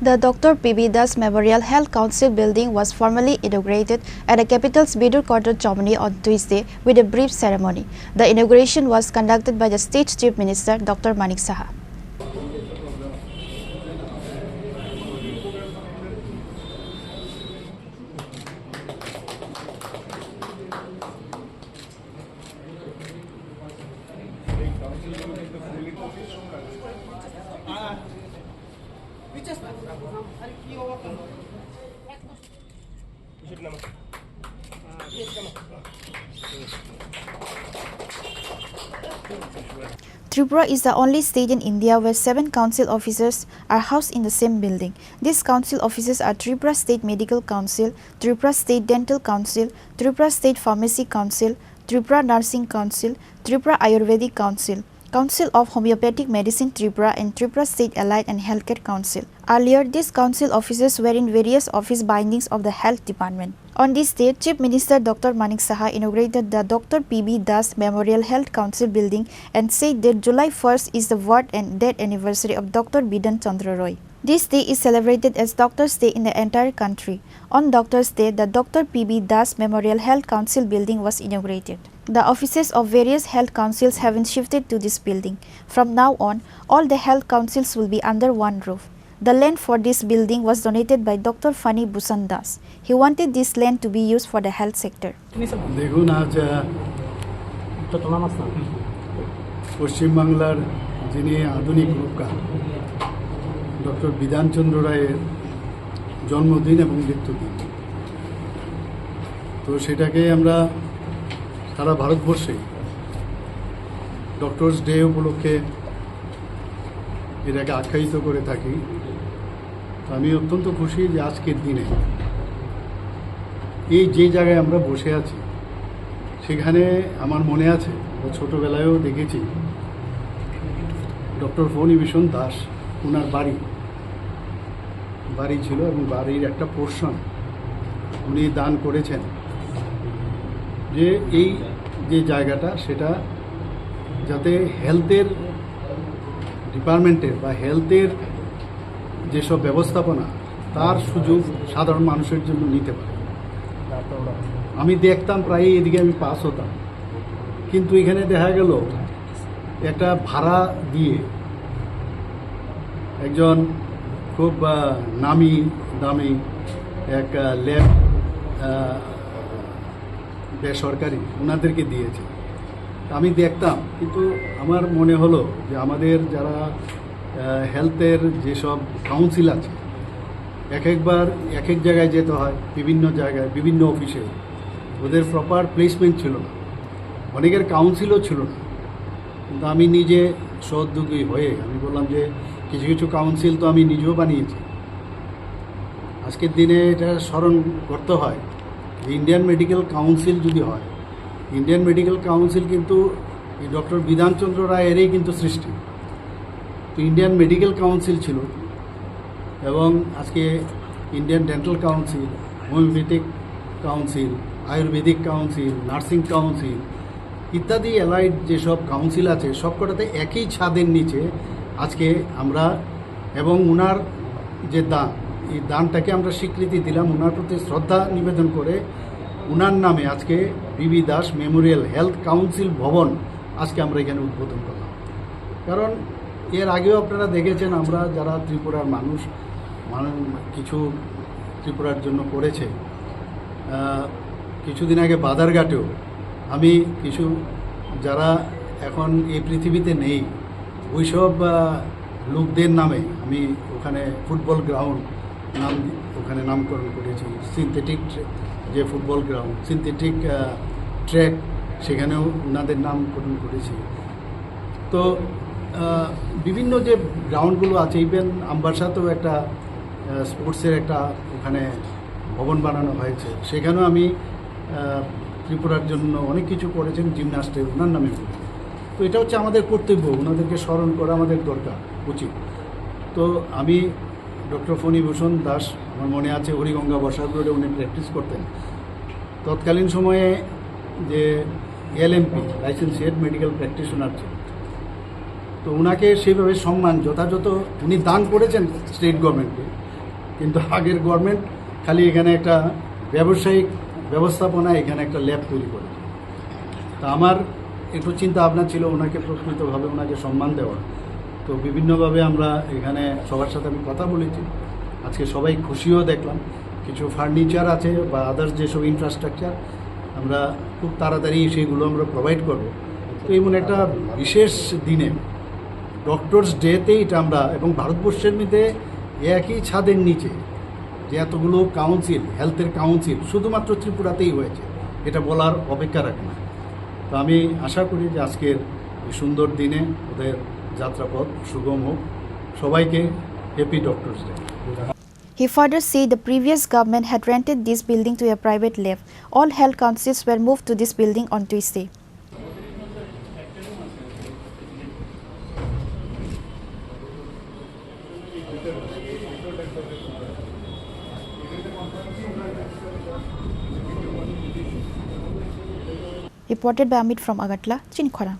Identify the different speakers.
Speaker 1: The Dr. P.B. Das Memorial Health Council building was formally inaugurated at the capital's Bidur Quarter Germany on Tuesday with a brief ceremony. The inauguration was conducted by the State Chief Minister Dr. Manik Saha. Tripura is the only state in India where 7 council offices are housed in the same building. These council offices are Tripura State Medical Council, Tripura State Dental Council, Tripura State Pharmacy Council, Tripura Nursing Council, Tripura Ayurvedic Council, Council of Homeopathic Medicine Tripura and Tripura State Allied and Healthcare Council. Earlier, these council offices were in various office bindings of the Health Department. On this day, Chief Minister Dr. Manik Saha inaugurated the Dr. P.B. Das Memorial Health Council building and said that July 1st is the birth and death anniversary of Dr. Bidan Chandra Roy. This day is celebrated as Doctors' Day in the entire country. On Doctors' Day, the Dr. P.B. Das Memorial Health Council building was inaugurated. The offices of various health councils have been shifted to this building. From now on, all the health councils will be under one roof. The land for this building was donated by Dr. Fani Bhushan Das. He wanted this land to be used for the health sector.
Speaker 2: দেখুন আজ পশ্চিমবাংলার যিনি আধুনিক রূপকার doctor Bidhan Chandra রায়ের জন্মদিন এবং মৃত্যুদিন, তো সেটাকে আমরা সারা ভারতবর্ষে ডক্টরস ডে উপলক্ষে এটাকে আখ্যায়িত করে থাকি। আমি অত্যন্ত খুশি যে আজকের দিনে এই যে জায়গায় আমরা বসে আছি সেখানে আমার মনে আছে, ছোটোবেলায়ও দেখেছি ডক্টর ফণী ভূষণ দাস, ওনার বাড়ি ছিল এবং বাড়ির একটা পোর্শন উনি দান করেছেন, যে এই যে জায়গাটা সেটা যাতে হেলথের ডিপার্টমেন্টের বা হেলথের যেসব ব্যবস্থাপনা তার সুযোগ সাধারণ মানুষের জন্য নিতে পারে। আমি দেখতাম প্রায় এদিকে আমি পাস হতাম, কিন্তু এখানে দেখা গেল একটা ভাড়া দিয়ে একজন খুব নামি দামি এক ল্যাব বেসরকারি ওনাদেরকে দিয়েছে। আমি দেখতাম, কিন্তু আমার মনে হলো যে আমাদের যারা হেলথের যেসব কাউন্সিল আছে একবার এক এক জায়গায় যেতে হয়, বিভিন্ন জায়গায় বিভিন্ন অফিসে ওদের প্রপার প্লেসমেন্ট ছিল না, অনেকের কাউন্সিলও ছিল না। কিন্তু আমি নিজে সহযোগী হয়ে আমি বললাম যে কিছু কিছু কাউন্সিল তো আমি নিজেও বানিয়েছি। আজকের দিনে এটা স্মরণ করতে হয় যে ইন্ডিয়ান মেডিকেল কাউন্সিল যদি হয়, ইন্ডিয়ান মেডিকেল কাউন্সিল কিন্তু এই ডক্টর বিধান চন্দ্র রায়েরই কিন্তু সৃষ্টি। তো ইন্ডিয়ান মেডিকেল কাউন্সিল ছিল, এবং আজকে Indian dental council, homeopathic council, Ayurvedic council, nursing council ইত্যাদি অ্যালাইড যেসব কাউন্সিল আছে সবকটাতে একই ছাদের নিচে আজকে আমরা, এবং ওনার যে দান, এই দানটাকে আমরা স্বীকৃতি দিলাম, ওনার প্রতি শ্রদ্ধা নিবেদন করে ওনার নামে আজকে PB Das Memorial health council ভবন আজকে আমরা এখানে উদ্বোধন করলাম। কারণ এর আগেও আপনারা দেখেছেন আমরা যারা ত্রিপুরার মানুষ কিছু ত্রিপুরার জন্য করেছে। কিছুদিন আগে বাদারঘাটেও আমি কিছু যারা এখন এই পৃথিবীতে নেই ওইসব লোকদের নামে আমি ওখানে ফুটবল গ্রাউন্ড ওখানে নামকরণ করেছি, সিনথেটিক যে ফুটবল গ্রাউন্ড, সিনথেটিক ট্র্যাক সেখানেও ওনাদের নামকরণ করেছি। তো বিভিন্ন যে গ্রাউন্ডগুলো আছে, ইভেন আমবাসাতেও একটা স্পোর্টসের একটা ওখানে ভবন বানানো হয়েছে, সেখানেও আমি ত্রিপুরার জন্য অনেক কিছু করেছেন জিমনাস্টের ওনার নামে। তো এটা হচ্ছে আমাদের কর্তব্য, ওনাদেরকে স্মরণ করা আমাদের দরকার উচিত। তো আমি ডক্টর ফণী ভূষণ দাস, আমার মনে আছে হরিগঙ্গা বসাক রোডে উনি প্র্যাকটিস করতেন। তৎকালীন সময়ে যে এলএমপি লাইসেন্সিয়েট মেডিকেল প্র্যাকটিশনার ছিল, তো ওনাকে সেইভাবে সম্মান যথাযথ উনি দান করেছেন স্টেট গভর্নমেন্টকে, কিন্তু আগের গভর্নমেন্ট খালি এখানে একটা ব্যবসায়িক ব্যবস্থাপনা এখানে একটা ল্যাব তৈরি করে। তা আমার একটু চিন্তা ভাবনা ছিল ওনাকে প্রকৃতভাবে ওনাকে সম্মান দেওয়া। তো বিভিন্নভাবে আমরা এখানে সবার সাথে আমি কথা বলেছি, আজকে সবাই খুশিও দেখলাম। কিছু ফার্নিচার আছে বা আদার্স যেসব ইনফ্রাস্ট্রাকচার আমরা খুব তাড়াতাড়ি সেগুলো আমরা প্রোভাইড করব। তো এমন একটা বিশেষ দিনে ডক্টরস ডেতেই এটা আমরা, এবং ভারতবর্ষের মধ্যে একই ছাদের নিচে যে এতগুলো কাউন্সিল, হেলথের কাউন্সিল শুধুমাত্র ত্রিপুরাতেই হয়েছে, এটা বলার অপেক্ষা রাখে না। তো আমি আশা করি যে আজকের এই সুন্দর দিনে ওদের যাত্রাপথ সুগম হোক। সবাইকে happy doctors day.
Speaker 1: He further said the previous government had rented this building to a private lab. All health councils were moved to this building on Tuesday. Reported by Amit from Agartala, Chinkhara.